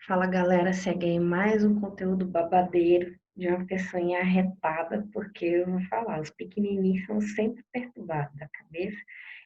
Fala galera, segue aí mais um conteúdo babadeiro de uma pessoinha arretada, porque eu vou falar, os pequenininhos são sempre perturbados da cabeça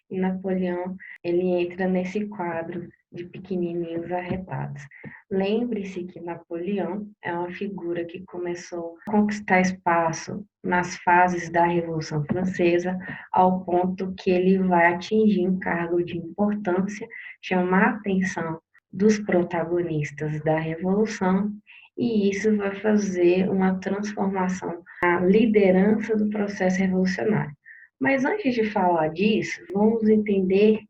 e Napoleão, ele entra nesse quadro de pequenininhos arretados. Lembre-se que Napoleão é uma figura que começou a conquistar espaço nas fases da Revolução Francesa, ao ponto que ele vai atingir um cargo de importância, chamar a atenção dos protagonistas da Revolução, e isso vai fazer uma transformação na liderança do processo revolucionário. Mas antes de falar disso, vamos entender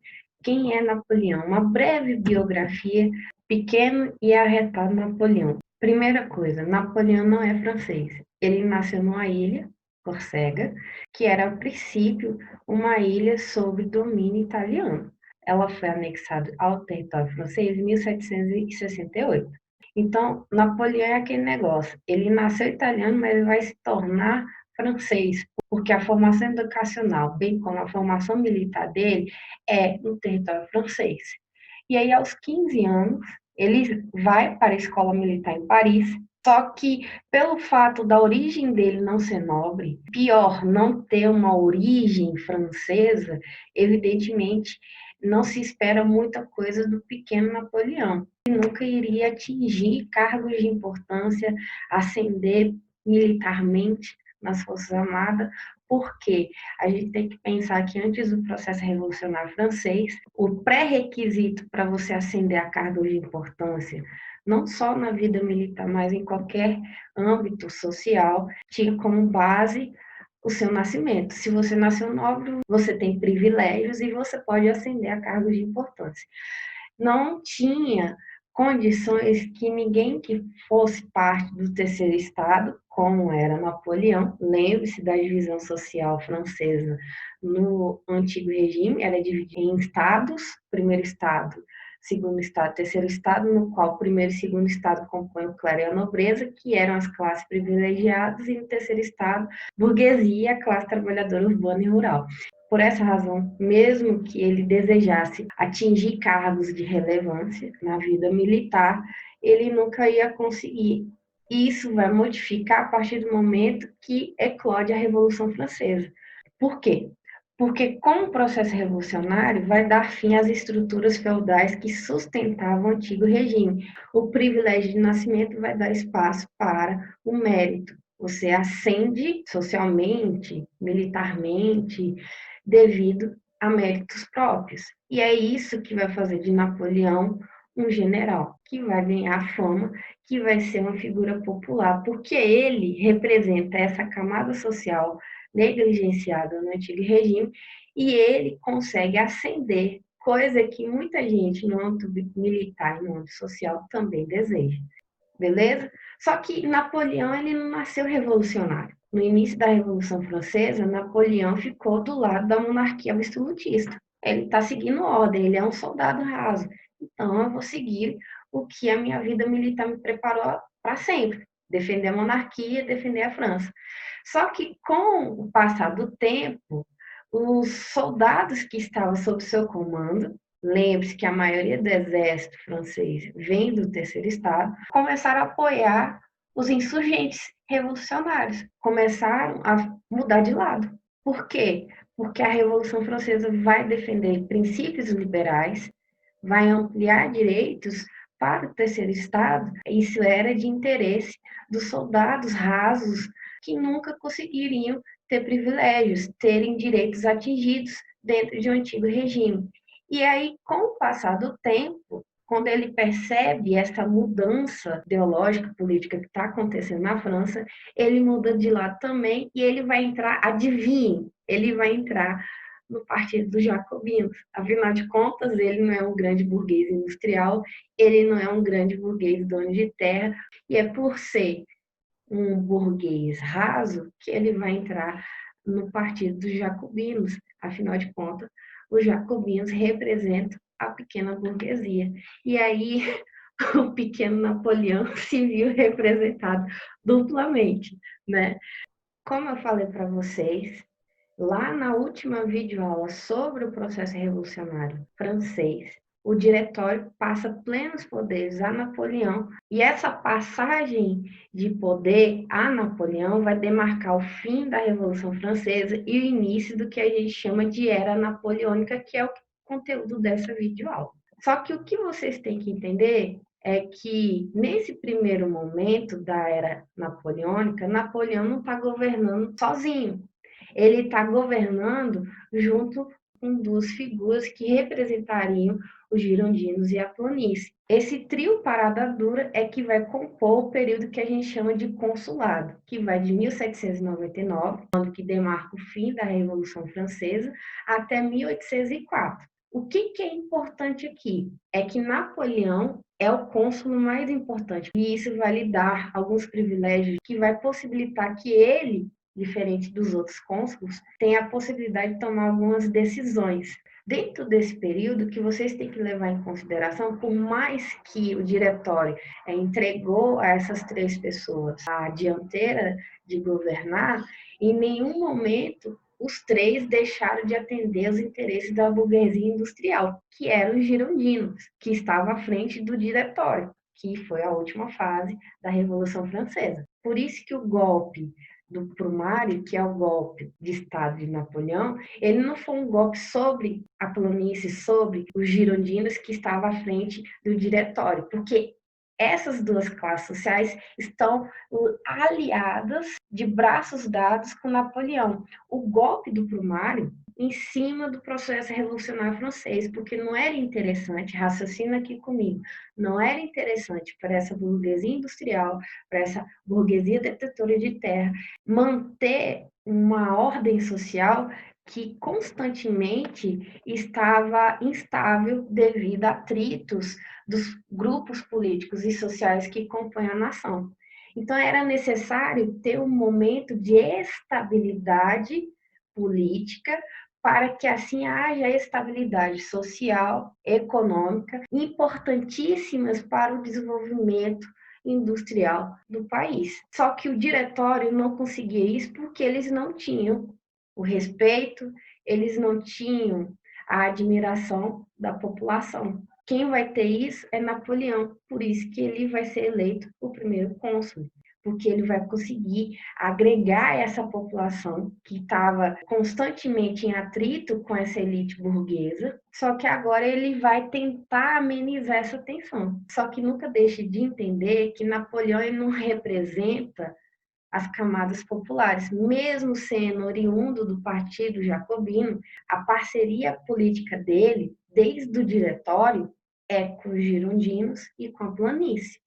quem é Napoleão. Uma breve biografia, pequeno e arretado Napoleão. Primeira coisa, Napoleão não é francês. Ele nasceu numa ilha, Córcega, que era a princípio uma ilha sob domínio italiano. Ela foi anexada ao território francês em 1768. Então, Napoleão é aquele negócio. Ele nasceu italiano, mas ele vai se tornar francês, porque a formação educacional, bem como a formação militar dele, é no território francês. E aí, aos 15 anos, ele vai para a escola militar em Paris, só que pelo fato da origem dele não ser nobre, pior, não ter uma origem francesa, evidentemente não se espera muita coisa do pequeno Napoleão. Ele nunca iria atingir cargos de importância, ascender militarmente nas Forças Armadas, porque a gente tem que pensar que antes do processo revolucionário francês, o pré-requisito para você ascender a cargos de importância, não só na vida militar, mas em qualquer âmbito social, tinha como base o seu nascimento. Se você nasceu nobre, você tem privilégios e você pode ascender a cargos de importância. Não tinha condições que ninguém que fosse parte do terceiro estado, como era Napoleão, lembre-se da divisão social francesa no antigo regime, era dividida em estados, primeiro estado, segundo estado, terceiro estado, no qual o primeiro e segundo estado compõem o clero e a nobreza, que eram as classes privilegiadas, e no terceiro estado, burguesia, a classe trabalhadora urbana e rural. Por essa razão, mesmo que ele desejasse atingir cargos de relevância na vida militar, ele nunca ia conseguir. Isso vai modificar a partir do momento que eclode a Revolução Francesa. Por quê? Porque com o processo revolucionário vai dar fim às estruturas feudais que sustentavam o antigo regime. O privilégio de nascimento vai dar espaço para o mérito. Você ascende socialmente, militarmente, devido a méritos próprios. E é isso que vai fazer de Napoleão um general, que vai ganhar fama, que vai ser uma figura popular, porque ele representa essa camada social negligenciada no antigo regime e ele consegue ascender, coisa que muita gente no âmbito militar e no âmbito social também deseja. Beleza? Só que Napoleão ele não nasceu revolucionário. No início da Revolução Francesa, Napoleão ficou do lado da monarquia absolutista. Ele está seguindo ordem, ele é um soldado raso. Então, eu vou seguir o que a minha vida militar me preparou para sempre: defender a monarquia, defender a França. Só que, com o passar do tempo, os soldados que estavam sob seu comando, lembre-se que a maioria do exército francês vem do terceiro estado, começaram a apoiar os insurgentes revolucionários, começaram a mudar de lado. Por quê? Porque a Revolução Francesa vai defender princípios liberais, vai ampliar direitos para o terceiro estado. Isso era de interesse dos soldados rasos que nunca conseguiriam ter privilégios, terem direitos atingidos dentro de um antigo regime. E aí, com o passar do tempo, quando ele percebe essa mudança ideológica, política que está acontecendo na França, ele muda de lado também e ele vai entrar, adivinhe, ele vai entrar no Partido dos Jacobinos. Afinal de contas, ele não é um grande burguês industrial, ele não é um grande burguês dono de terra, e é por ser um burguês raso que ele vai entrar no Partido dos Jacobinos. Afinal de contas, os jacobinos representam a pequena burguesia. E aí o pequeno Napoleão se viu representado duplamente, né? Como eu falei para vocês, lá na última videoaula sobre o processo revolucionário francês, o diretório passa plenos poderes a Napoleão, e essa passagem de poder a Napoleão vai demarcar o fim da Revolução Francesa e o início do que a gente chama de Era Napoleônica, que é o conteúdo dessa videoaula. Só que o que vocês têm que entender é que, nesse primeiro momento da Era Napoleônica, Napoleão não está governando sozinho. Ele está governando junto com duas figuras que representariam os girondinos e a planície. Esse trio parada dura é que vai compor o período que a gente chama de consulado, que vai de 1799, ano que demarca o fim da Revolução Francesa, até 1804. O que é importante aqui é que Napoleão é o cônsul mais importante, e isso vai lhe dar alguns privilégios que vai possibilitar que ele, diferente dos outros cônsules, tenha a possibilidade de tomar algumas decisões. Dentro desse período, que vocês têm que levar em consideração, por mais que o diretório entregou a essas três pessoas a dianteira de governar, em nenhum momento os três deixaram de atender os interesses da burguesia industrial, que eram os girondinos, que estavam à frente do diretório, que foi a última fase da Revolução Francesa. Por isso que o golpe do Brumário, que é o golpe de Estado de Napoleão, ele não foi um golpe sobre a planície, sobre os girondinos que estavam à frente do diretório, porque essas duas classes sociais estão aliadas de braços dados com Napoleão. O golpe do Brumário em cima do processo revolucionário francês, porque não era interessante, raciocina aqui comigo, não era interessante para essa burguesia industrial, para essa burguesia detetora de terra, manter uma ordem social que constantemente estava instável devido a atritos dos grupos políticos e sociais que compõem a nação. Então, era necessário ter um momento de estabilidade política para que assim haja estabilidade social, econômica, importantíssimas para o desenvolvimento industrial do país. Só que o diretório não conseguia isso porque eles não tinham o respeito, eles não tinham a admiração da população. Quem vai ter isso é Napoleão, por isso que ele vai ser eleito o primeiro cônsul, porque ele vai conseguir agregar essa população que estava constantemente em atrito com essa elite burguesa, só que agora ele vai tentar amenizar essa tensão. Só que nunca deixe de entender que Napoleão ele não representa as camadas populares, mesmo sendo oriundo do Partido Jacobino, a parceria política dele, desde o diretório, é com os girondinos e com a planície.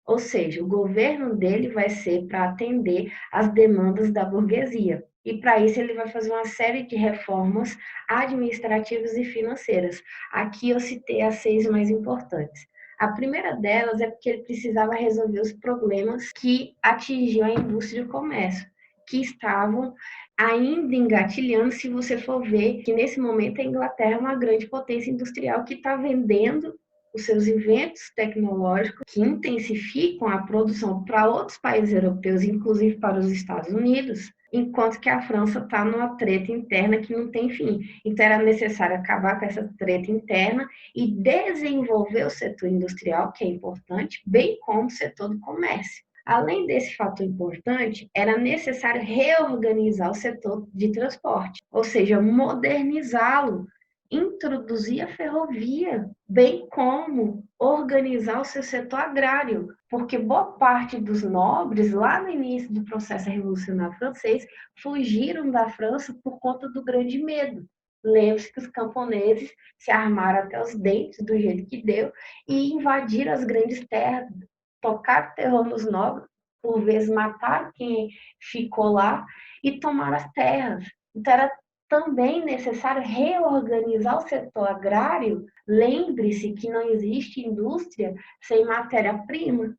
Ou seja, o governo dele vai ser para atender às demandas da burguesia. E para isso ele vai fazer uma série de reformas administrativas e financeiras. Aqui eu citei as 6 mais importantes. A primeira delas é porque ele precisava resolver os problemas que atingiam a indústria e o comércio, que estavam ainda engatilhando, se você for ver que nesse momento a Inglaterra é uma grande potência industrial que está vendendo os seus inventos tecnológicos que intensificam a produção para outros países europeus, inclusive para os Estados Unidos, enquanto que a França está numa treta interna que não tem fim. Então, era necessário acabar com essa treta interna e desenvolver o setor industrial, que é importante, bem como o setor do comércio. Além desse fator importante, era necessário reorganizar o setor de transporte, ou seja, modernizá-lo, introduzir a ferrovia, bem como organizar o seu setor agrário, porque boa parte dos nobres, lá no início do processo revolucionário francês, fugiram da França por conta do grande medo. Lembre-se que os camponeses se armaram até os dentes, do jeito que deu, e invadiram as grandes terras, tocaram terror nos nobres, por vezes mataram quem ficou lá e tomaram as terras. Então, era também necessário reorganizar o setor agrário. Lembre-se que não existe indústria sem matéria-prima.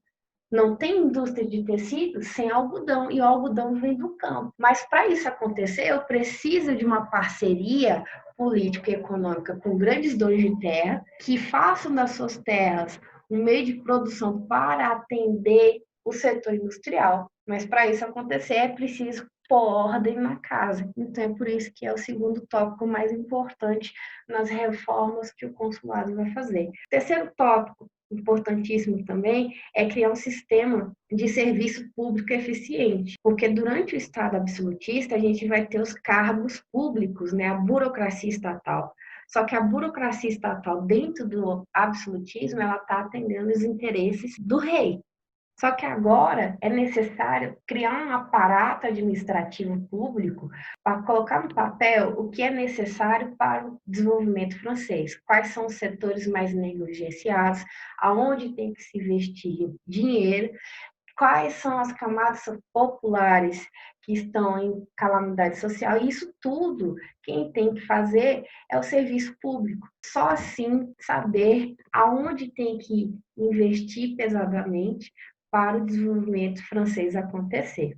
Não tem indústria de tecido sem algodão, e o algodão vem do campo. Mas para isso acontecer, eu preciso de uma parceria política e econômica com grandes donos de terra, que façam das suas terras um meio de produção para atender o setor industrial. Mas para isso acontecer, é preciso pôr ordem na casa. Então, é por isso que é o segundo tópico mais importante nas reformas que o consulado vai fazer. Terceiro tópico, importantíssimo também, é criar um sistema de serviço público eficiente, porque durante o Estado absolutista a gente vai ter os cargos públicos, né, a burocracia estatal. Só que a burocracia estatal dentro do absolutismo, ela está atendendo os interesses do rei. Só que agora é necessário criar um aparato administrativo público para colocar no papel o que é necessário para o desenvolvimento francês, quais são os setores mais negligenciados, aonde tem que se investir dinheiro, quais são as camadas populares que estão em calamidade social. E isso tudo, quem tem que fazer é o serviço público. Só assim saber aonde tem que investir pesadamente para o desenvolvimento francês acontecer.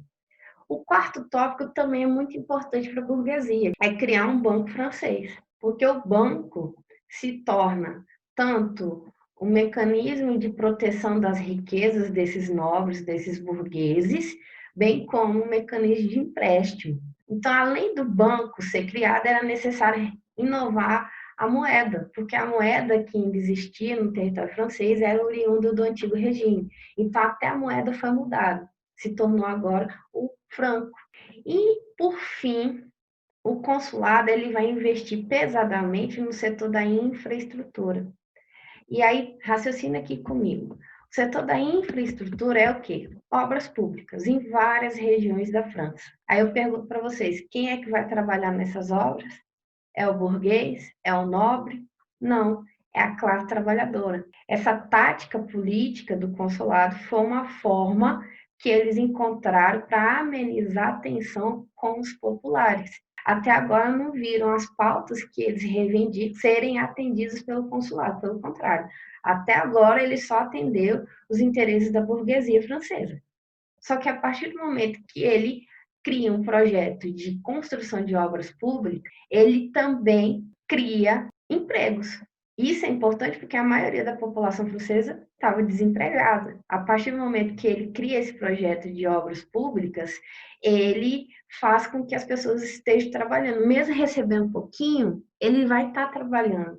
O quarto tópico também é muito importante para a burguesia, é criar um banco francês, porque o banco se torna tanto um mecanismo de proteção das riquezas desses nobres, desses burgueses, bem como um mecanismo de empréstimo. Então, além do banco ser criado, era necessário inovar a moeda, porque a moeda que ainda existia no território francês era oriunda do antigo regime. Então, até a moeda foi mudada, se tornou agora o franco. E, por fim, o consulado ele vai investir pesadamente no setor da infraestrutura. E aí, raciocina aqui comigo. O setor da infraestrutura é o quê? Obras públicas em várias regiões da França. Aí eu pergunto para vocês, quem é que vai trabalhar nessas obras? É o burguês? É o nobre? Não, é a classe trabalhadora. Essa tática política do consulado foi uma forma que eles encontraram para amenizar a tensão com os populares. Até agora não viram as pautas que eles reivindicam serem atendidas pelo consulado, pelo contrário. Até agora ele só atendeu os interesses da burguesia francesa. Só que a partir do momento que ele cria um projeto de construção de obras públicas, ele também cria empregos. Isso é importante porque a maioria da população francesa estava desempregada. A partir do momento que ele cria esse projeto de obras públicas, ele faz com que as pessoas estejam trabalhando. Mesmo recebendo pouquinho, ele vai estar trabalhando.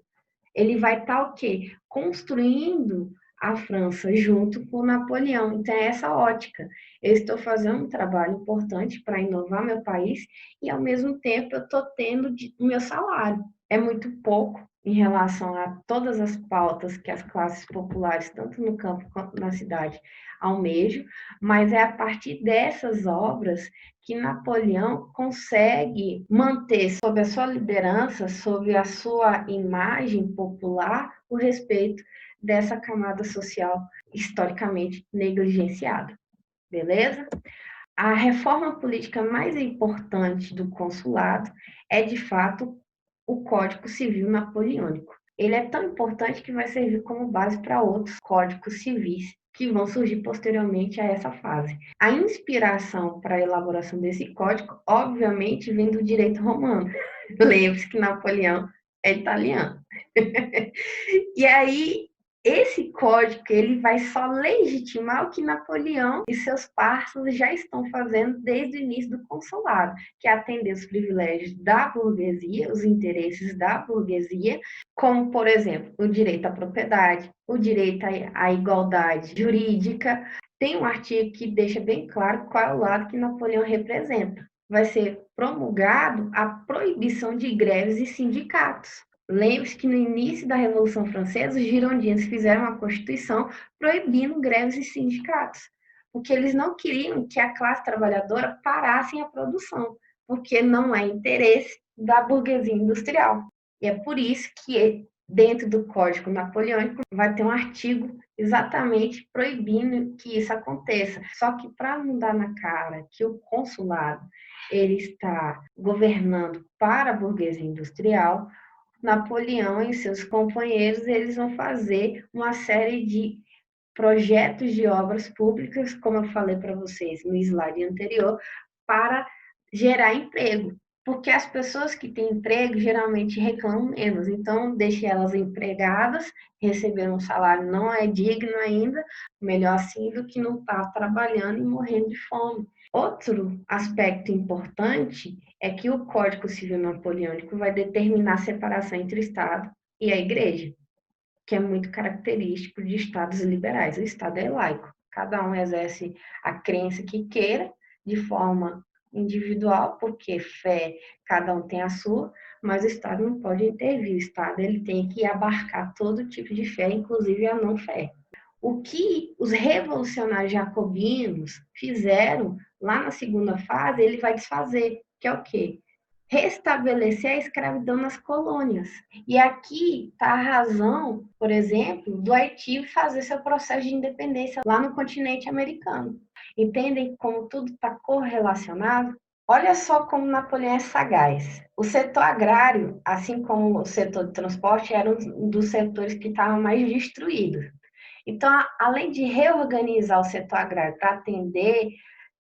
Ele vai estar o quê? Construindo a França junto com Napoleão. Então, é essa ótica. Eu estou fazendo um trabalho importante para inovar meu país e, ao mesmo tempo, eu estou tendo o meu salário. É muito pouco em relação a todas as pautas que as classes populares, tanto no campo quanto na cidade, almejam, mas é a partir dessas obras que Napoleão consegue manter sob a sua liderança, sob a sua imagem popular, o respeito dessa camada social historicamente negligenciada. Beleza? A reforma política mais importante do consulado é, de fato, o Código Civil Napoleônico. Ele é tão importante que vai servir como base para outros códigos civis que vão surgir posteriormente a essa fase. A inspiração para a elaboração desse código, obviamente, vem do direito romano. Lembre-se que Napoleão é italiano. E aí, esse código ele vai só legitimar o que Napoleão e seus parceiros já estão fazendo desde o início do consulado, que é atender os privilégios da burguesia, os interesses da burguesia, como, por exemplo, o direito à propriedade, o direito à igualdade jurídica. Tem um artigo que deixa bem claro qual é o lado que Napoleão representa. Vai ser promulgado a proibição de greves e sindicatos. Lembre-se que no início da Revolução Francesa, os girondinos fizeram uma constituição proibindo greves e sindicatos, porque eles não queriam que a classe trabalhadora parasse a produção, porque não é interesse da burguesia industrial. E é por isso que dentro do Código Napoleônico vai ter um artigo exatamente proibindo que isso aconteça. Só que para não dar na cara que o consulado ele está governando para a burguesia industrial, Napoleão e seus companheiros eles vão fazer uma série de projetos de obras públicas, como eu falei para vocês no slide anterior, para gerar emprego. porque as pessoas que têm emprego geralmente reclamam menos, então deixe elas empregadas, recebendo um salário não é digno ainda, melhor assim do que não estar trabalhando e morrendo de fome. Outro aspecto importante é que o Código Civil Napoleônico vai determinar a separação entre o Estado e a Igreja, que é muito característico de estados liberais. O Estado é laico, cada um exerce a crença que queira, de forma individual, porque fé, cada um tem a sua, mas o Estado não pode intervir, o Estado ele tem que abarcar todo tipo de fé, inclusive a não fé. O que os revolucionários jacobinos fizeram lá na segunda fase, ele vai desfazer, que é o quê? Restabelecer a escravidão nas colônias. E aqui está a razão, por exemplo, do Haiti fazer seu processo de independência lá no continente americano. Entendem como tudo está correlacionado? Olha só como Napoleão é sagaz. O setor agrário, assim como o setor de transporte, era um dos setores que estavam mais destruídos. Então, além de reorganizar o setor agrário para atender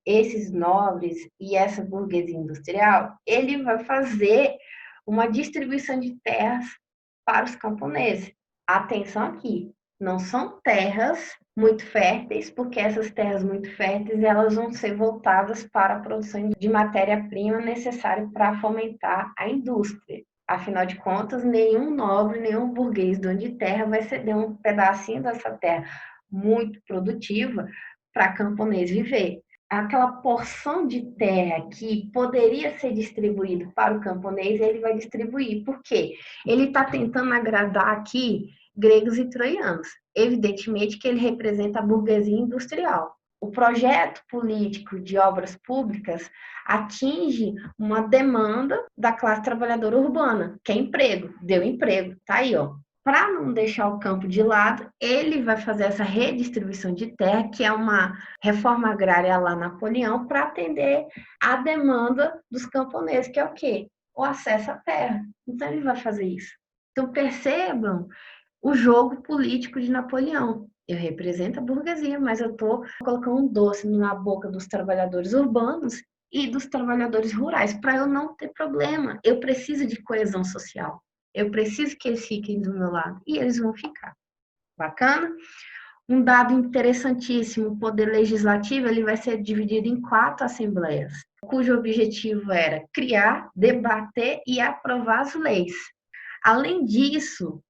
esses nobres e essa burguesia industrial, ele vai fazer uma distribuição de terras para os camponeses. Atenção aqui, não são terras muito férteis, porque essas terras muito férteis elas vão ser voltadas para a produção de matéria-prima necessária para fomentar a indústria. Afinal de contas, nenhum nobre, nenhum burguês dono de terra vai ceder um pedacinho dessa terra muito produtiva para camponês viver. Aquela porção de terra que poderia ser distribuído para o camponês, ele vai distribuir. Por quê? Ele está tentando agradar aqui gregos e troianos. Evidentemente que ele representa a burguesia industrial. O projeto político de obras públicas atinge uma demanda da classe trabalhadora urbana, que é emprego, deu emprego, tá aí, ó. Para não deixar o campo de lado, ele vai fazer essa redistribuição de terra, que é uma reforma agrária lá Napoleão, para atender a demanda dos camponeses, que é o quê? O acesso à terra. Então, ele vai fazer isso. Então, percebam o jogo político de Napoleão. Eu represento a burguesia, mas eu estou colocando um doce na boca dos trabalhadores urbanos e dos trabalhadores rurais, para eu não ter problema. Eu preciso de coesão social. Eu preciso que eles fiquem do meu lado. E eles vão ficar. Bacana? Um dado interessantíssimo, o poder legislativo ele vai ser dividido em 4 assembleias, cujo objetivo era criar, debater e aprovar as leis. Além disso,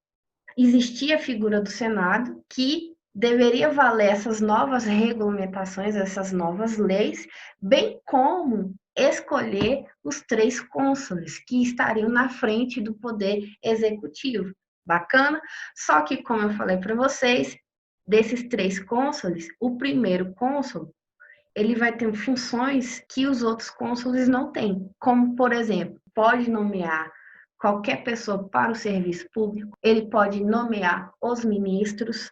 existia a figura do Senado, que deveria valer essas novas regulamentações, essas novas leis, bem como escolher os 3 cônsules que estariam na frente do poder executivo. Bacana? Só que, como eu falei para vocês, desses 3 cônsules, o primeiro cônsul ele vai ter funções que os outros cônsules não têm, como, por exemplo, pode nomear qualquer pessoa para o serviço público, ele pode nomear os ministros,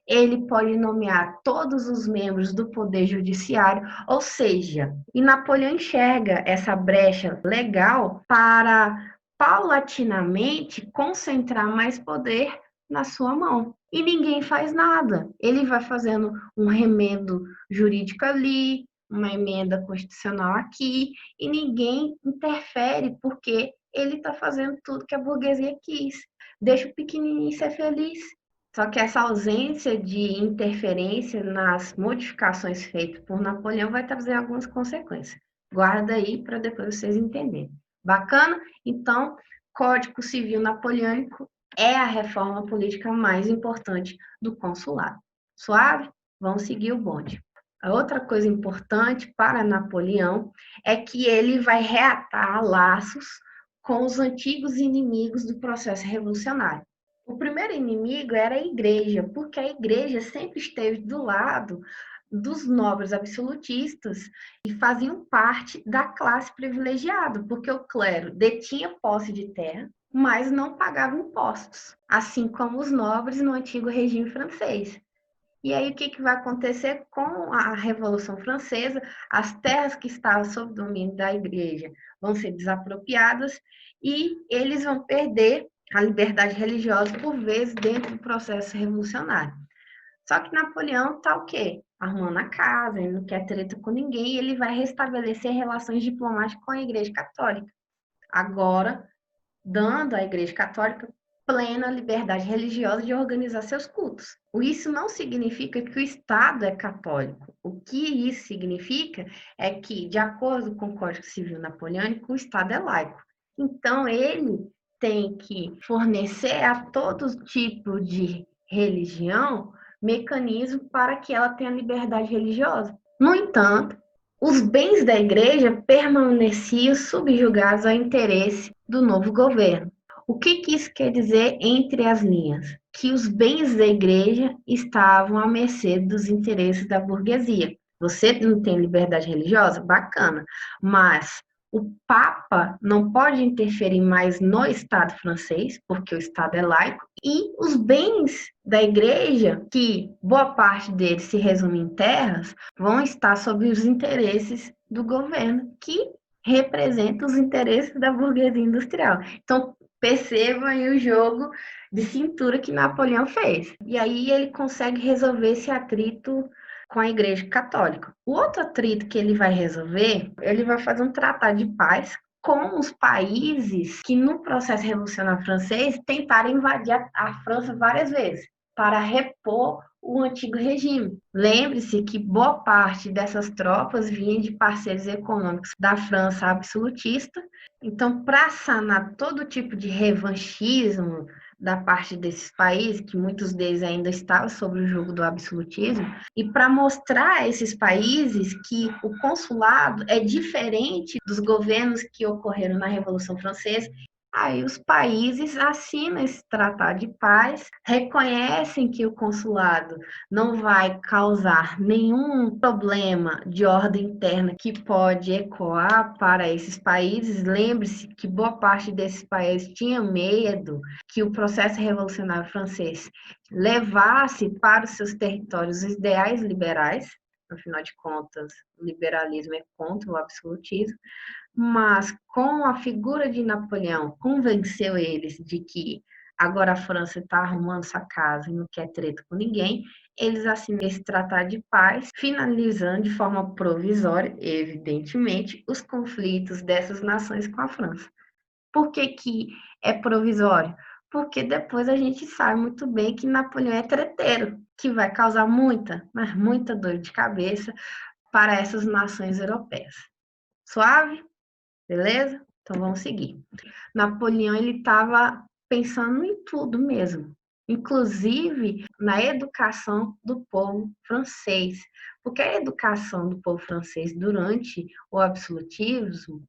ele pode nomear todos os membros do Poder Judiciário, ou seja, e Napoleão enxerga essa brecha legal para paulatinamente concentrar mais poder na sua mão. E ninguém faz nada. Ele vai fazendo um remendo jurídico ali, uma emenda constitucional aqui, e ninguém interfere, porque ele está fazendo tudo que a burguesia quis. Deixa o pequenininho ser feliz. Só que essa ausência de interferência nas modificações feitas por Napoleão vai trazer algumas consequências. Guarda aí para depois vocês entenderem. Bacana? Então, Código Civil Napoleônico é a reforma política mais importante do consulado. Suave? Vamos seguir o bonde. A outra coisa importante para Napoleão é que ele vai reatar laços com os antigos inimigos do processo revolucionário. O primeiro inimigo era a igreja, porque a igreja sempre esteve do lado dos nobres absolutistas e faziam parte da classe privilegiada, porque o clero detinha posse de terra, mas não pagava impostos, assim como os nobres no antigo regime francês. E aí, o que vai acontecer com a Revolução Francesa? As terras que estavam sob domínio da igreja vão ser desapropriadas e eles vão perder a liberdade religiosa por vezes dentro do processo revolucionário. Só que Napoleão está o quê? Arrumando a casa, ele não quer treta com ninguém e ele vai restabelecer relações diplomáticas com a Igreja Católica. agora dando à Igreja Católica plena liberdade religiosa de organizar seus cultos. Isso não significa que o Estado é católico. O que isso significa é que, de acordo com o Código Civil Napoleônico, o Estado é laico. Então, ele tem que fornecer a todo tipo de religião mecanismo para que ela tenha liberdade religiosa. No entanto, os bens da igreja permaneciam subjugados ao interesse do novo governo. O que isso quer dizer entre as linhas? Que os bens da igreja estavam à mercê dos interesses da burguesia. Você não tem liberdade religiosa? Bacana. Mas o Papa não pode interferir mais no Estado francês, porque o Estado é laico, e os bens da igreja, que boa parte deles se resume em terras, vão estar sob os interesses do governo, que representa os interesses da burguesia industrial. Então, percebam aí o jogo de cintura que Napoleão fez. E aí ele consegue resolver esse atrito com a Igreja Católica. O outro atrito que ele vai resolver, ele vai fazer um tratado de paz com os países que, no processo revolucionário francês, tentaram invadir a França várias vezes para repor o antigo regime. Lembre-se que boa parte dessas tropas vinha de parceiros econômicos da França absolutista. Então, para sanar todo tipo de revanchismo da parte desses países, que muitos deles ainda estavam sob o jugo do absolutismo, e para mostrar a esses países que o consulado é diferente dos governos que ocorreram na Revolução Francesa. Aí os países assinam esse tratado de paz, reconhecem que o consulado não vai causar nenhum problema de ordem interna que pode ecoar para esses países. Lembre-se que boa parte desses países tinha medo que o processo revolucionário francês levasse para os seus territórios os ideais liberais. Afinal de contas, o liberalismo é contra o absolutismo. Mas com a figura de Napoleão, convenceu eles de que agora a França está arrumando sua casa e não quer treta com ninguém, eles assinam esse tratado de paz, finalizando de forma provisória, evidentemente, os conflitos dessas nações com a França. Por que que é provisório? Porque depois a gente sabe muito bem que Napoleão é treteiro, que vai causar muita, mas muita dor de cabeça para essas nações europeias. Suave? Beleza? Então vamos seguir. Napoleão ele estava pensando em tudo mesmo, inclusive na educação do povo francês, porque a educação do povo francês durante o absolutismo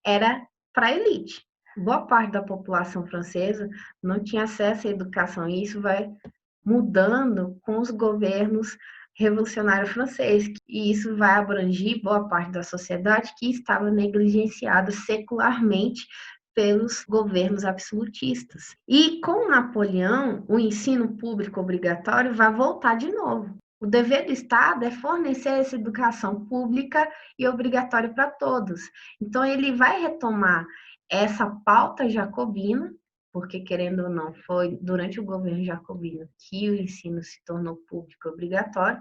era para a elite. Boa parte da população francesa não tinha acesso à educação, e isso vai mudando com os governos revolucionário francês, e isso vai abranger boa parte da sociedade que estava negligenciada secularmente pelos governos absolutistas. E com Napoleão, o ensino público obrigatório vai voltar de novo. O dever do Estado é fornecer essa educação pública e obrigatória para todos. Então, ele vai retomar essa pauta jacobina, porque, querendo ou não, foi durante o governo jacobino que o ensino se tornou público e obrigatório,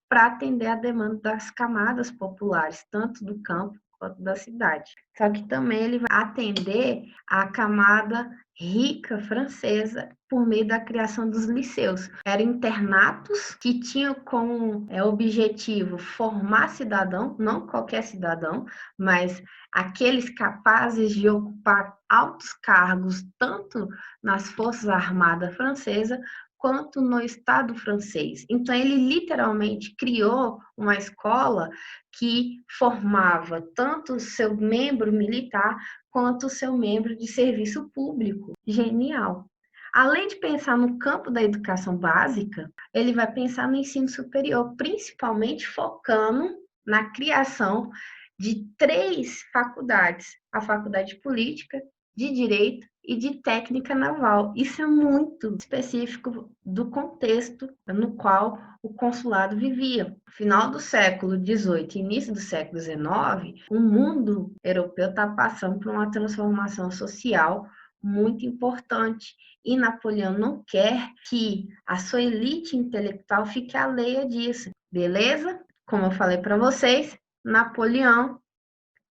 para atender a demanda das camadas populares, tanto do campo quanto da cidade. Só que também ele vai atender a camada rica francesa por meio da criação dos liceus. Eram internatos que tinham como objetivo formar cidadão, não qualquer cidadão, mas aqueles capazes de ocupar altos cargos, tanto nas Forças Armadas Francesas, quanto no Estado francês. Então, ele literalmente criou uma escola que formava tanto o seu membro militar quanto o seu membro de serviço público. Genial! Além de pensar no campo da educação básica, ele vai pensar no ensino superior, principalmente focando na criação de 3 faculdades: a Faculdade de Política, de Direito e de Técnica Naval. Isso é muito específico do contexto no qual o consulado vivia. No final do século XVIII e início do século XIX, o mundo europeu está passando por uma transformação social muito importante, e Napoleão não quer que a sua elite intelectual fique alheia disso, beleza? Como eu falei para vocês, Napoleão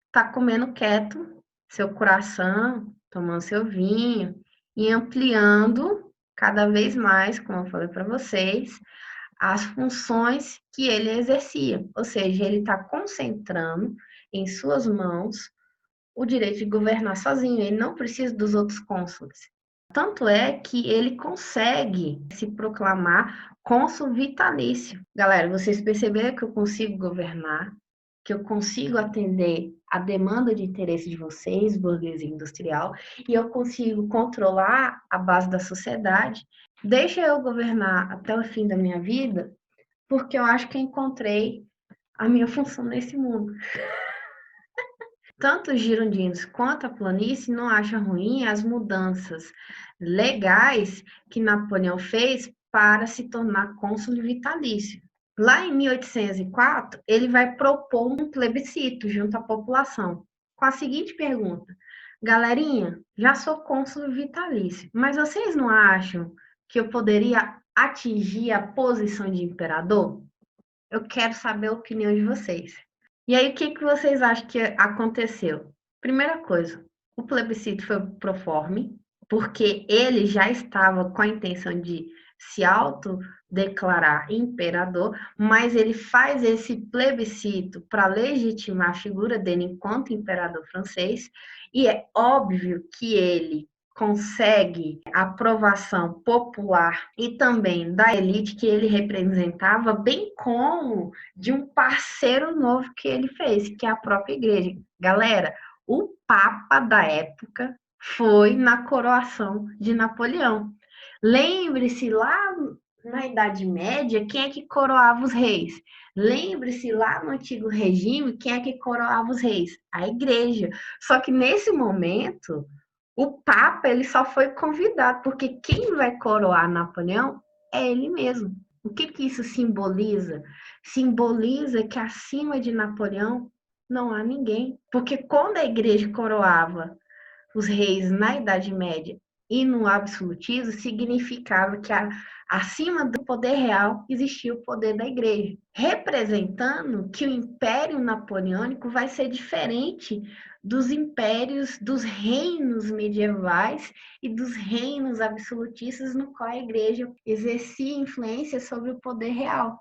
está comendo quieto seu coração, tomando seu vinho e ampliando cada vez mais, como eu falei para vocês, as funções que ele exercia. Ou seja, ele está concentrando em suas mãos o direito de governar sozinho, ele não precisa dos outros cônsules. Tanto é que ele consegue se proclamar cônsul vitalício. Galera, vocês perceberam que eu consigo governar, que eu consigo atender a demanda de interesse de vocês, burguesia industrial, e eu consigo controlar a base da sociedade. Deixa eu governar até o fim da minha vida, porque eu acho que encontrei a minha função nesse mundo. Tanto os girondinos quanto a planície não acham ruim as mudanças legais que Napoleão fez para se tornar cônsul vitalício. Lá em 1804, ele vai propor um plebiscito junto à população, com a seguinte pergunta: galerinha, já sou cônsul vitalício, mas vocês não acham que eu poderia atingir a posição de imperador? Eu quero saber a opinião de vocês. E aí, o que vocês acham que aconteceu? Primeira coisa, o plebiscito foi proforme, porque ele já estava com a intenção de se autodeclarar imperador, mas ele faz esse plebiscito para legitimar a figura dele enquanto imperador francês, e é óbvio que ele consegue aprovação popular e também da elite que ele representava, bem como de um parceiro novo que ele fez, que é a própria igreja. Galera, o Papa da época foi na coroação de Napoleão. Lembre-se lá na Idade Média, quem é que coroava os reis? Lembre-se lá no antigo regime, quem é que coroava os reis? A igreja. Só que nesse momento, o Papa ele só foi convidado, porque quem vai coroar Napoleão é ele mesmo. O que isso simboliza? Simboliza que acima de Napoleão não há ninguém. Porque quando a igreja coroava os reis na Idade Média e no absolutismo, significava que acima do poder real existia o poder da igreja, representando que o Império Napoleônico vai ser diferente dos impérios, dos reinos medievais e dos reinos absolutistas no qual a igreja exercia influência sobre o poder real.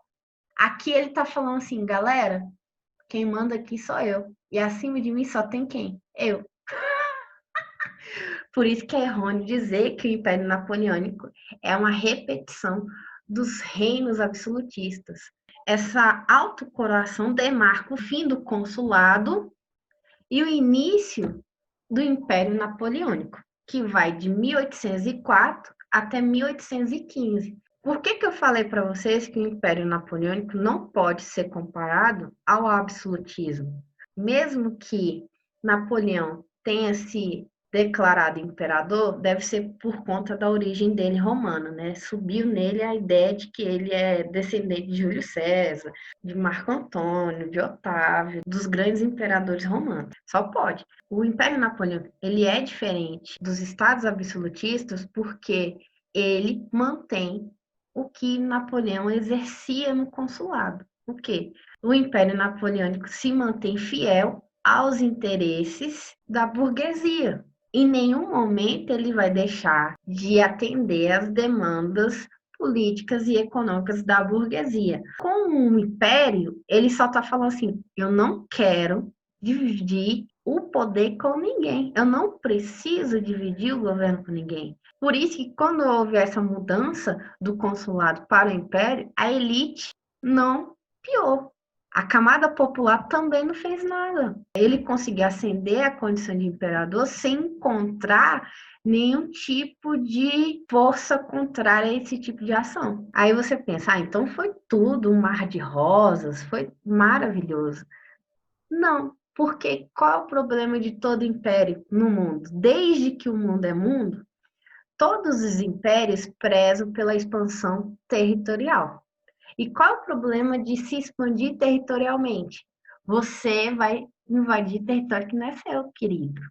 Aqui ele está falando assim, galera, quem manda aqui sou eu. E acima de mim só tem quem? Eu. Por isso que é errôneo dizer que o Império Napoleônico é uma repetição dos reinos absolutistas. Essa autocoroação demarca o fim do consulado e o início do Império Napoleônico, que vai de 1804 até 1815. Por que eu falei para vocês que o Império Napoleônico não pode ser comparado ao absolutismo? Mesmo que Napoleão tenha se declarado imperador, deve ser por conta da origem dele romana, né? Subiu nele a ideia de que ele é descendente de Júlio César, de Marco Antônio, de Otávio, dos grandes imperadores romanos. Só pode. O Império Napoleônico, ele é diferente dos estados absolutistas porque ele mantém o que Napoleão exercia no consulado. O quê? O Império Napoleônico se mantém fiel aos interesses da burguesia. Em nenhum momento ele vai deixar de atender às demandas políticas e econômicas da burguesia. Com o império, ele só está falando assim: eu não quero dividir o poder com ninguém. Eu não preciso dividir o governo com ninguém. Por isso que quando houve essa mudança do consulado para o império, a elite não piorou. A camada popular também não fez nada. Ele conseguiu ascender à condição de imperador sem encontrar nenhum tipo de força contrária a esse tipo de ação. Aí você pensa, então foi tudo um mar de rosas, foi maravilhoso. Não, porque qual é o problema de todo império no mundo? Desde que o mundo é mundo, todos os impérios prezam pela expansão territorial. E qual é o problema de se expandir territorialmente? Você vai invadir território que não é seu, querido.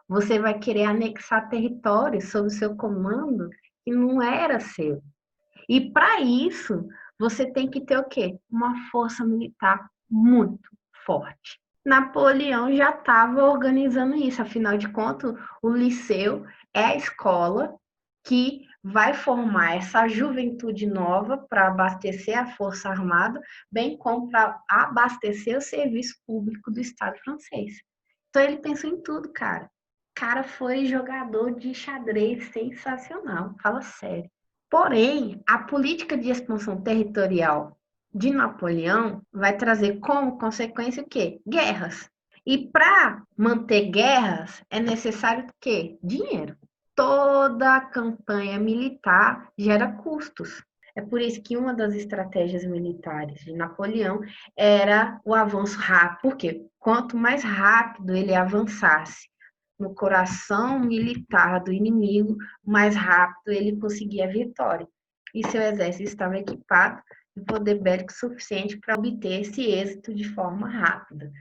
Você vai querer anexar território sob o seu comando que não era seu. E para isso, você tem que ter o quê? Uma força militar muito forte. Napoleão já estava organizando isso, afinal de contas, o liceu é a escola que vai formar essa juventude nova para abastecer a Força Armada, bem como para abastecer o serviço público do Estado francês. Então ele pensou em tudo, cara. O cara foi jogador de xadrez sensacional, fala sério. Porém, a política de expansão territorial de Napoleão vai trazer como consequência o quê? Guerras. E para manter guerras é necessário o quê? Dinheiro. Toda a campanha militar gera custos. É por isso que uma das estratégias militares de Napoleão era o avanço rápido. Por quê? Quanto mais rápido ele avançasse no coração militar do inimigo, mais rápido ele conseguia a vitória. E seu exército estava equipado de poder bélico suficiente para obter esse êxito de forma rápida.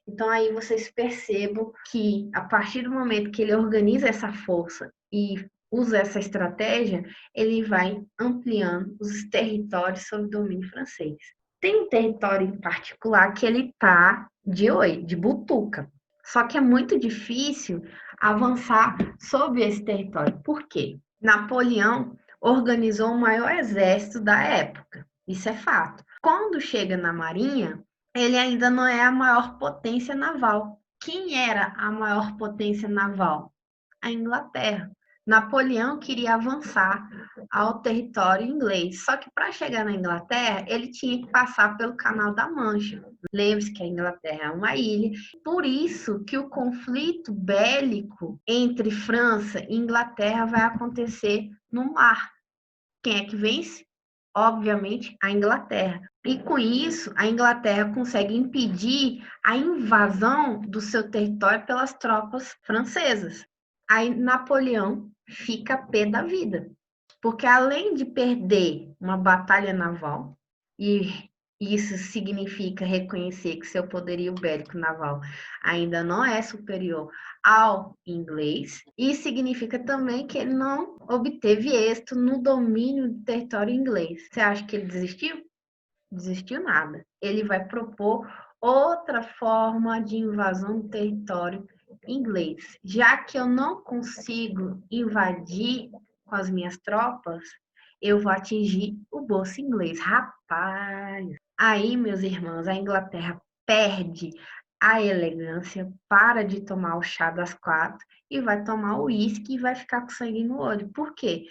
Então aí vocês percebam que a partir do momento que ele organiza essa força e usa essa estratégia, ele vai ampliando os territórios sob domínio francês. Tem um território em particular que ele tá de butuca. Só que é muito difícil avançar sobre esse território. Por quê? Napoleão organizou o maior exército da época. Isso é fato. Quando chega na Marinha, ele ainda não é a maior potência naval. Quem era a maior potência naval? A Inglaterra. Napoleão queria avançar ao território inglês, só que para chegar na Inglaterra, ele tinha que passar pelo Canal da Mancha. Lembre-se que a Inglaterra é uma ilha, por isso que o conflito bélico entre França e Inglaterra vai acontecer no mar. Quem é que vence? Obviamente, a Inglaterra. E com isso, a Inglaterra consegue impedir a invasão do seu território pelas tropas francesas. Aí Napoleão fica pé da vida, porque além de perder uma batalha naval, e isso significa reconhecer que seu poderio bélico naval ainda não é superior ao inglês, e significa também que ele não obteve êxito no domínio do território inglês. Você acha que ele desistiu? Desistiu nada. Ele vai propor outra forma de invasão do território inglês. Já que eu não consigo invadir com as minhas tropas, eu vou atingir o bolso inglês. Rapaz! Aí, meus irmãos, a Inglaterra perde a elegância, para de tomar o chá das quatro e vai tomar o uísque e vai ficar com sangue no olho. Por quê?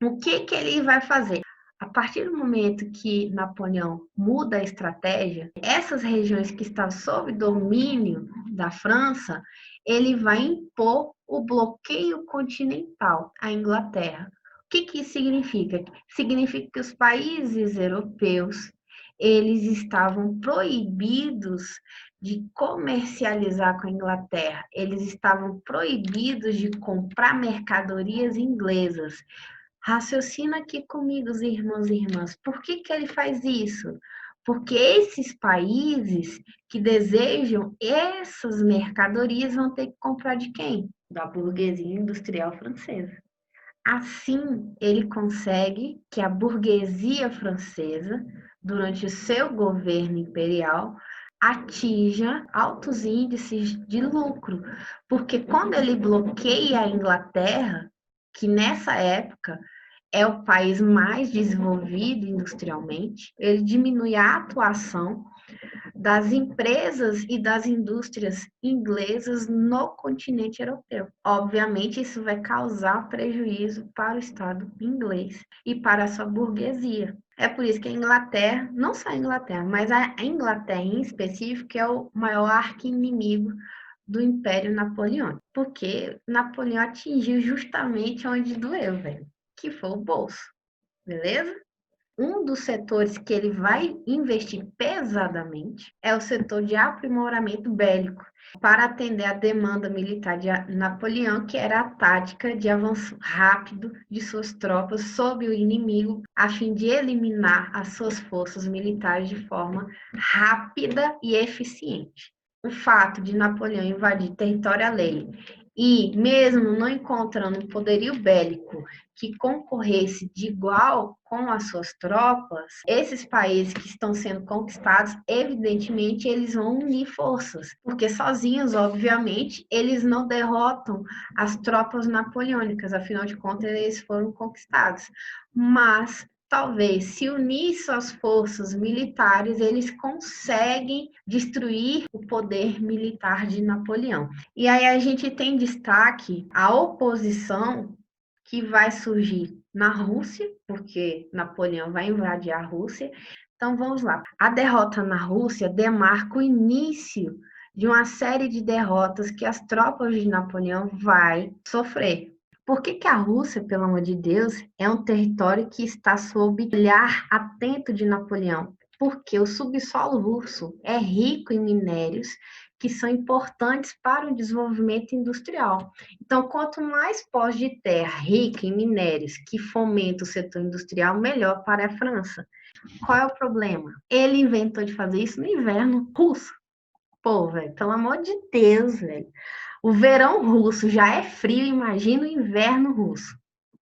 O que que ele vai fazer? A partir do momento que Napoleão muda a estratégia, essas regiões que estão sob domínio da França, ele vai impor o bloqueio continental à Inglaterra. O que que isso significa? Significa que os países europeus eles estavam proibidos de comercializar com a Inglaterra, eles estavam proibidos de comprar mercadorias inglesas. Raciocina aqui comigo, irmãos e irmãs. Por que que ele faz isso? Porque esses países que desejam essas mercadorias vão ter que comprar de quem? Da burguesia industrial francesa. Assim, ele consegue que a burguesia francesa, durante o seu governo imperial, atinja altos índices de lucro, porque quando ele bloqueia a Inglaterra, que nessa época é o país mais desenvolvido industrialmente, ele diminui a atuação das empresas e das indústrias inglesas no continente europeu. Obviamente, isso vai causar prejuízo para o Estado inglês e para a sua burguesia. É por isso que a Inglaterra, não só a Inglaterra, mas a Inglaterra em específico, é o maior arqui-inimigo do Império Napoleônico, porque Napoleão atingiu justamente onde doeu, velho, que foi o bolso, beleza? Um dos setores que ele vai investir pesadamente é o setor de aprimoramento bélico, para atender a demanda militar de Napoleão, que era a tática de avanço rápido de suas tropas sobre o inimigo, a fim de eliminar as suas forças militares de forma rápida e eficiente. O fato de Napoleão invadir território alheio E mesmo não encontrando um poderio bélico que concorresse de igual com as suas tropas, esses países que estão sendo conquistados, evidentemente, eles vão unir forças, porque sozinhos, obviamente, eles não derrotam as tropas napoleônicas, afinal de contas, eles foram conquistados. Mas talvez, se unir suas forças militares, eles conseguem destruir o poder militar de Napoleão. E aí a gente tem destaque a oposição que vai surgir na Rússia, porque Napoleão vai invadir a Rússia. Então vamos lá. A derrota na Rússia demarca o início de uma série de derrotas que as tropas de Napoleão vai sofrer. Por que a Rússia, pelo amor de Deus, é um território que está sob olhar atento de Napoleão? Porque o subsolo russo é rico em minérios que são importantes para o desenvolvimento industrial. Então, quanto mais pós de terra rica em minérios que fomenta o setor industrial, melhor para a França. Qual é o problema? Ele inventou de fazer isso no inverno russo. Pô, velho, pelo amor de Deus, velho. O verão russo já é frio, imagina o inverno russo.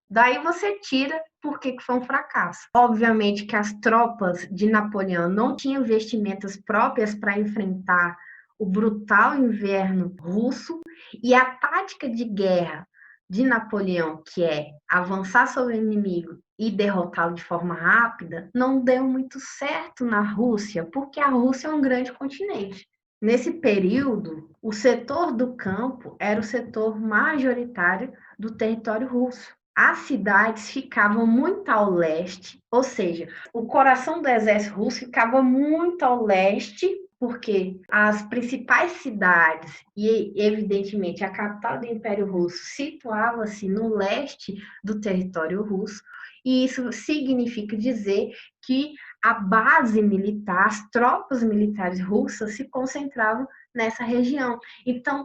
Daí você tira por que foi um fracasso. Obviamente que as tropas de Napoleão não tinham vestimentas próprias para enfrentar o brutal inverno russo e a tática de guerra de Napoleão, que é avançar sobre o inimigo e derrotá-lo de forma rápida, não deu muito certo na Rússia, porque a Rússia é um grande continente. Nesse período, o setor do campo era o setor majoritário do território russo. As cidades ficavam muito ao leste, ou seja, o coração do exército russo ficava muito ao leste, porque as principais cidades e, evidentemente, a capital do Império Russo situava-se no leste do território russo, e isso significa dizer que a base militar, as tropas militares russas se concentravam nessa região. Então,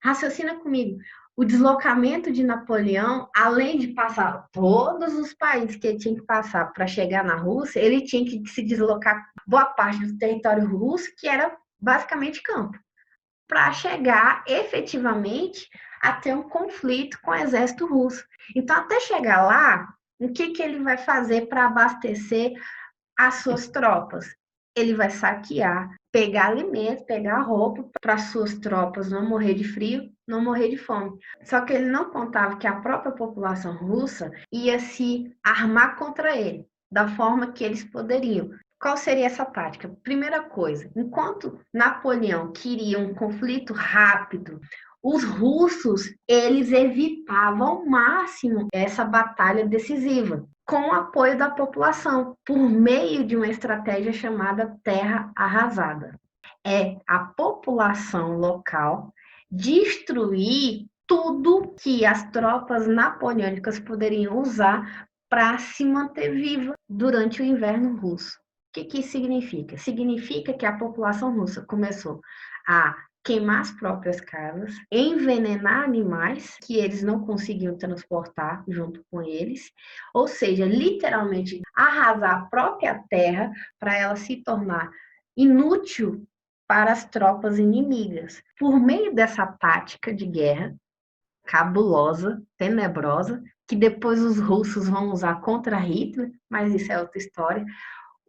raciocina comigo, o deslocamento de Napoleão, além de passar todos os países que ele tinha que passar para chegar na Rússia, ele tinha que se deslocar boa parte do território russo, que era basicamente campo, para chegar efetivamente a ter um conflito com o exército russo. Então, até chegar lá, o que ele vai fazer para abastecer as suas tropas? Ele vai saquear, pegar alimentos, pegar roupa para as suas tropas não morrer de frio, não morrer de fome. Só que ele não contava que a própria população russa ia se armar contra ele, da forma que eles poderiam. Qual seria essa tática? Primeira coisa, enquanto Napoleão queria um conflito rápido, os russos, eles evitavam ao máximo essa batalha decisiva, com o apoio da população, por meio de uma estratégia chamada terra arrasada. É a população local destruir tudo que as tropas napoleônicas poderiam usar para se manter viva durante o inverno russo. O que isso significa? Significa que a população russa começou a queimar as próprias casas, envenenar animais que eles não conseguiam transportar junto com eles, ou seja, literalmente arrasar a própria terra para ela se tornar inútil para as tropas inimigas. Por meio dessa tática de guerra cabulosa, tenebrosa, que depois os russos vão usar contra Hitler, mas isso é outra história,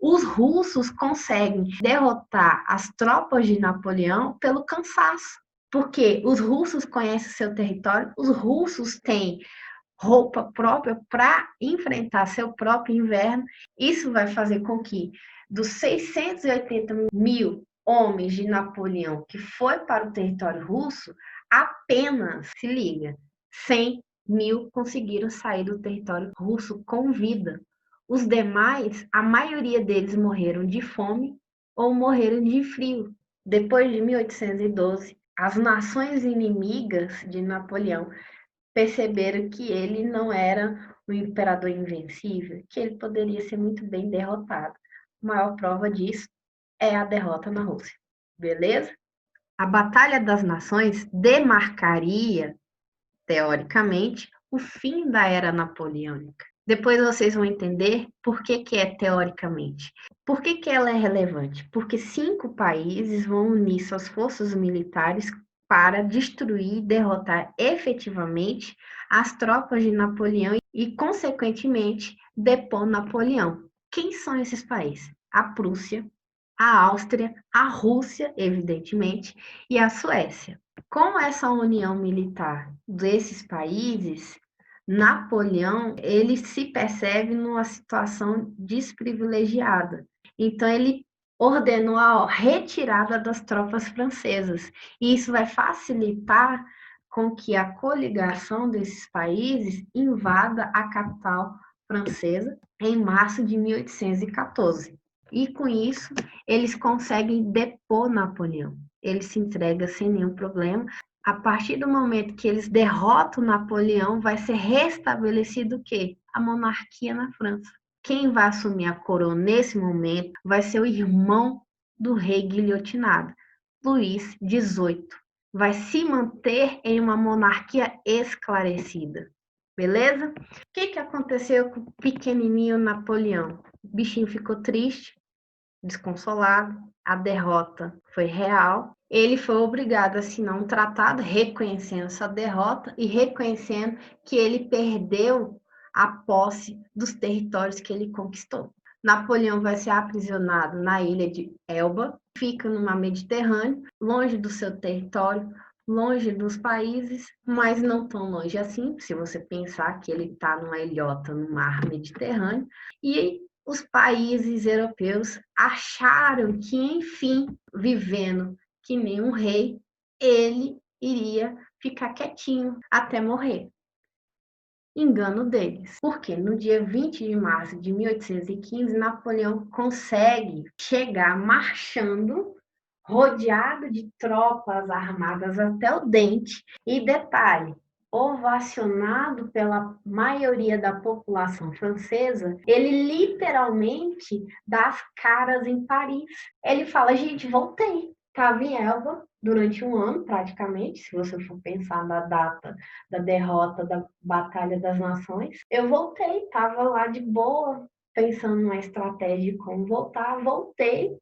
os russos conseguem derrotar as tropas de Napoleão pelo cansaço, porque os russos conhecem seu território, os russos têm roupa própria para enfrentar seu próprio inverno. Isso vai fazer com que, dos 680 mil homens de Napoleão que foi para o território russo, apenas, se liga, 100 mil conseguiram sair do território russo com vida. Os demais, a maioria deles morreram de fome ou morreram de frio. Depois de 1812, as nações inimigas de Napoleão perceberam que ele não era um imperador invencível, que ele poderia ser muito bem derrotado. A maior prova disso é a derrota na Rússia. Beleza? A Batalha das Nações demarcaria, teoricamente, o fim da era napoleônica. Depois vocês vão entender por que é teoricamente. Por que ela é relevante? Porque 5 países vão unir suas forças militares para destruir e derrotar efetivamente as tropas de Napoleão e, consequentemente, depor Napoleão. Quem são esses países? A Prússia, a Áustria, a Rússia, evidentemente, e a Suécia. Com essa união militar desses países, Napoleão ele se percebe numa situação desprivilegiada. Então ele ordenou a retirada das tropas francesas. E isso vai facilitar com que a coligação desses países invada a capital francesa em março de 1814. E com isso, eles conseguem depor Napoleão. Ele se entrega sem nenhum problema. A partir do momento que eles derrotam Napoleão, vai ser restabelecido o quê? A monarquia na França. Quem vai assumir a coroa nesse momento vai ser o irmão do rei guilhotinado, Luís XVIII. Vai se manter em uma monarquia esclarecida. Beleza? O que aconteceu com o pequenininho Napoleão? O bichinho ficou triste, desconsolado, a derrota foi real. Ele foi obrigado a assinar um tratado reconhecendo essa derrota e reconhecendo que ele perdeu a posse dos territórios que ele conquistou. Napoleão vai ser aprisionado na ilha de Elba, fica no mar Mediterrâneo, longe do seu território, longe dos países, mas não tão longe assim, se você pensar que ele está numa ilhota no mar Mediterrâneo, e os países europeus acharam que, enfim, vivendo que nem um rei, ele iria ficar quietinho até morrer. Engano deles, porque no dia 20 de março de 1815, Napoleão consegue chegar marchando, rodeado de tropas armadas até o dente, e detalhe, ovacionado pela maioria da população francesa, ele literalmente dá as caras em Paris. Ele fala, gente, voltei. Estava em Elba durante um ano, praticamente, se você for pensar na data da derrota da Batalha das Nações. Eu voltei, estava lá de boa, pensando numa estratégia de como voltar. Voltei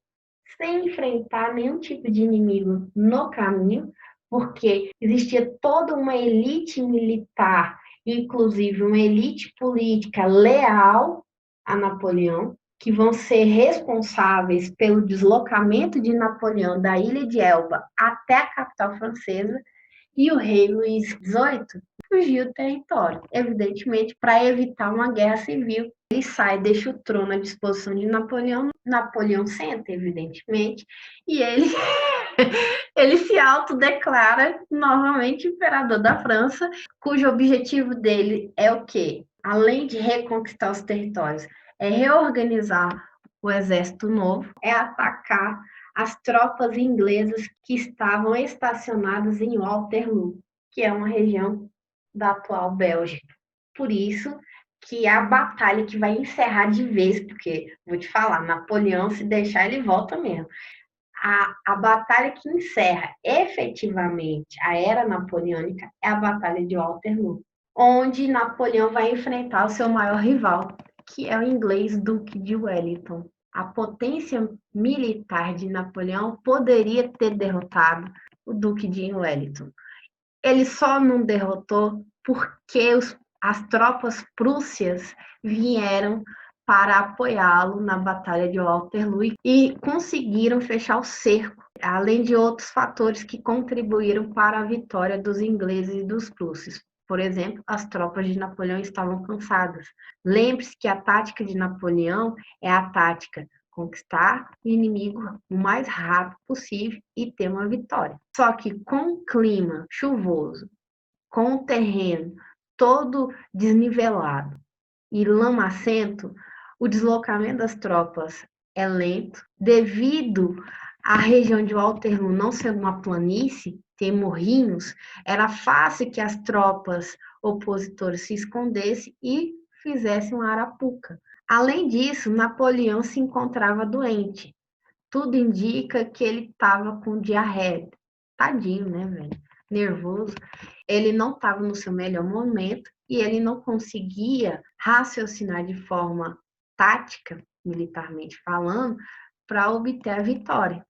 sem enfrentar nenhum tipo de inimigo no caminho, porque existia toda uma elite militar, inclusive uma elite política leal a Napoleão, que vão ser responsáveis pelo deslocamento de Napoleão da ilha de Elba até a capital francesa, e o rei Luís XVIII fugiu do território, evidentemente para evitar uma guerra civil. Ele sai, deixa o trono à disposição de Napoleão, Napoleão senta, evidentemente, e ele, ele se autodeclara novamente imperador da França, cujo objetivo dele é o quê? Além de reconquistar os territórios, é reorganizar o exército novo, é atacar as tropas inglesas que estavam estacionadas em Waterloo, que é uma região da atual Bélgica. Por isso que é a batalha que vai encerrar de vez, porque, vou te falar, Napoleão, se deixar, ele volta mesmo. A batalha que encerra efetivamente a era napoleônica é a Batalha de Waterloo, onde Napoleão vai enfrentar o seu maior rival, que é o inglês Duque de Wellington. A potência militar de Napoleão poderia ter derrotado o Duque de Wellington. Ele só não derrotou porque as tropas prússias vieram para apoiá-lo na Batalha de Waterloo e conseguiram fechar o cerco, além de outros fatores que contribuíram para a vitória dos ingleses e dos prússios. Por exemplo, as tropas de Napoleão estavam cansadas. Lembre-se que a tática de Napoleão é a tática conquistar o inimigo o mais rápido possível e ter uma vitória. Só que com o clima chuvoso, com o terreno todo desnivelado e lamacento, o deslocamento das tropas é lento, devido à região de Waterloo não ser uma planície, ter morrinhos, era fácil que as tropas opositoras se escondessem e fizessem uma arapuca. Além disso, Napoleão se encontrava doente. Tudo indica que ele estava com diarreia. Tadinho, né, velho? Nervoso. Ele não estava no seu melhor momento e ele não conseguia raciocinar de forma tática, militarmente falando, para obter a vitória.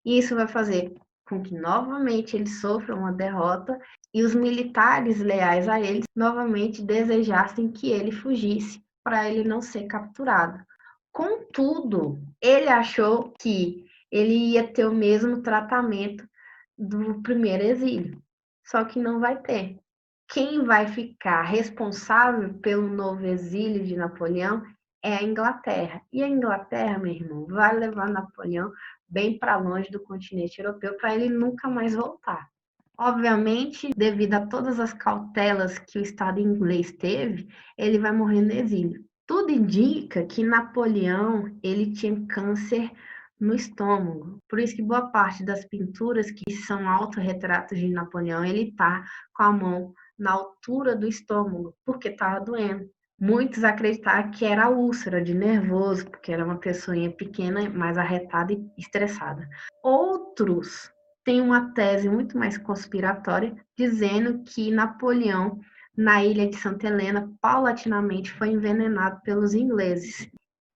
E isso vai fazer com que novamente ele sofra uma derrota e os militares leais a ele novamente desejassem que ele fugisse para ele não ser capturado. Contudo, ele achou que ele ia ter o mesmo tratamento do primeiro exílio, só que não vai ter. Quem vai ficar responsável pelo novo exílio de Napoleão é a Inglaterra. E a Inglaterra, meu irmão, vai levar Napoleão bem para longe do continente europeu para ele nunca mais voltar. Obviamente, devido a todas as cautelas que o Estado inglês teve, ele vai morrer no exílio. Tudo indica que Napoleão ele tinha câncer no estômago. Por isso que boa parte das pinturas que são autorretratos de Napoleão, ele está com a mão na altura do estômago, porque estava doendo. Muitos acreditaram que era úlcera de nervoso, porque era uma pessoinha pequena, mais arretada e estressada. Outros têm uma tese muito mais conspiratória, dizendo que Napoleão, na ilha de Santa Helena, paulatinamente foi envenenado pelos ingleses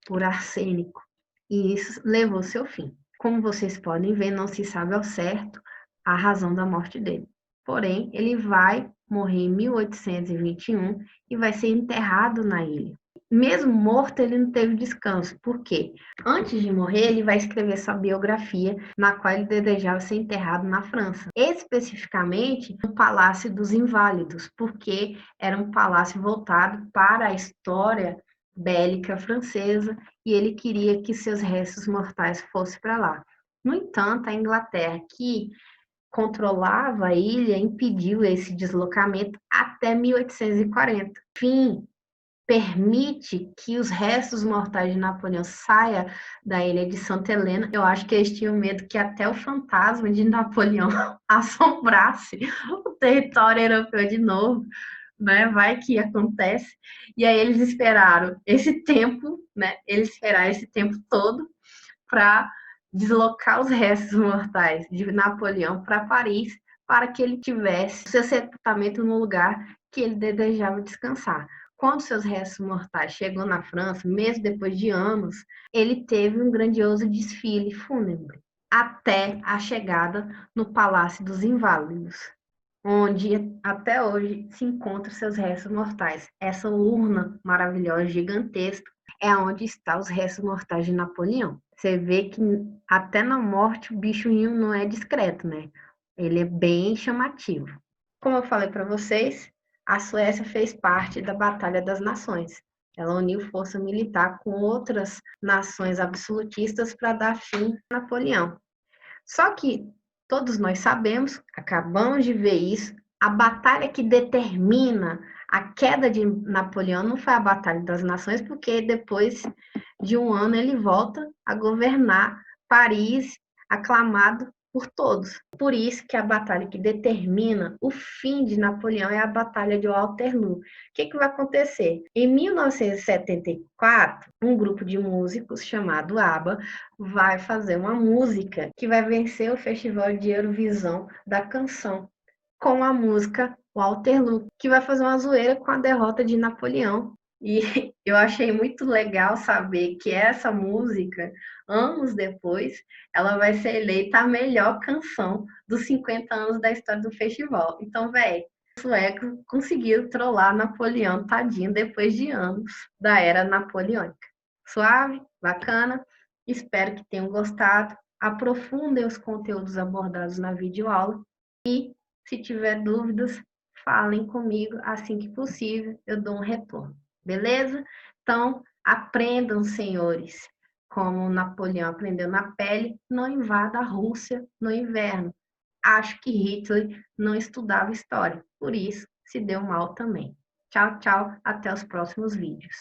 por arsênico, e isso levou seu fim. Como vocês podem ver, não se sabe ao certo a razão da morte dele. Porém, ele vai morrer em 1821 e vai ser enterrado na ilha. Mesmo morto, ele não teve descanso. Por quê? Antes de morrer, ele vai escrever sua biografia, na qual ele desejava ser enterrado na França, especificamente no Palácio dos Inválidos, porque era um palácio voltado para a história bélica francesa e ele queria que seus restos mortais fossem para lá. No entanto, a Inglaterra, que controlava a ilha, impediu esse deslocamento até 1840. Fim permite que os restos mortais de Napoleão saiam da ilha de Santa Helena. Eu acho que eles tinham medo que até o fantasma de Napoleão assombrasse o território europeu de novo, né? Vai que acontece. E aí eles esperaram esse tempo, né? Eles esperaram esse tempo todo para deslocar os restos mortais de Napoleão para Paris, para que ele tivesse seu sepultamento no lugar que ele desejava descansar. Quando seus restos mortais chegou na França, mesmo depois de anos, ele teve um grandioso desfile fúnebre, até a chegada no Palácio dos Inválidos, onde até hoje se encontram seus restos mortais. Essa urna maravilhosa, gigantesca, é onde estão os restos mortais de Napoleão. Você vê que até na morte o bichinho não é discreto, né? Ele é bem chamativo. Como eu falei para vocês, a Suécia fez parte da Batalha das Nações. Ela uniu força militar com outras nações absolutistas para dar fim a Napoleão. Só que todos nós sabemos, acabamos de ver isso, a batalha que determina a queda de Napoleão não foi a Batalha das Nações, porque depois de um ano ele volta a governar Paris, aclamado por todos. Por isso que a batalha que determina o fim de Napoleão é a Batalha de Waterloo. O que vai acontecer? Em 1974, um grupo de músicos chamado ABBA vai fazer uma música que vai vencer o Festival de Eurovisão da canção, com a música Waterloo, que vai fazer uma zoeira com a derrota de Napoleão. E eu achei muito legal saber que essa música, anos depois, ela vai ser eleita a melhor canção dos 50 anos da história do festival. Então, velho, os suecos conseguiram trollar Napoleão, tadinho, depois de anos da era napoleônica. Suave? Bacana? Espero que tenham gostado. Aprofundem os conteúdos abordados na videoaula e, se tiver dúvidas, falem comigo assim que possível, eu dou um retorno. Beleza? Então, aprendam, senhores, como Napoleão aprendeu na pele, não invada a Rússia no inverno. Acho que Hitler não estudava história, por isso se deu mal também. Tchau, tchau, até os próximos vídeos.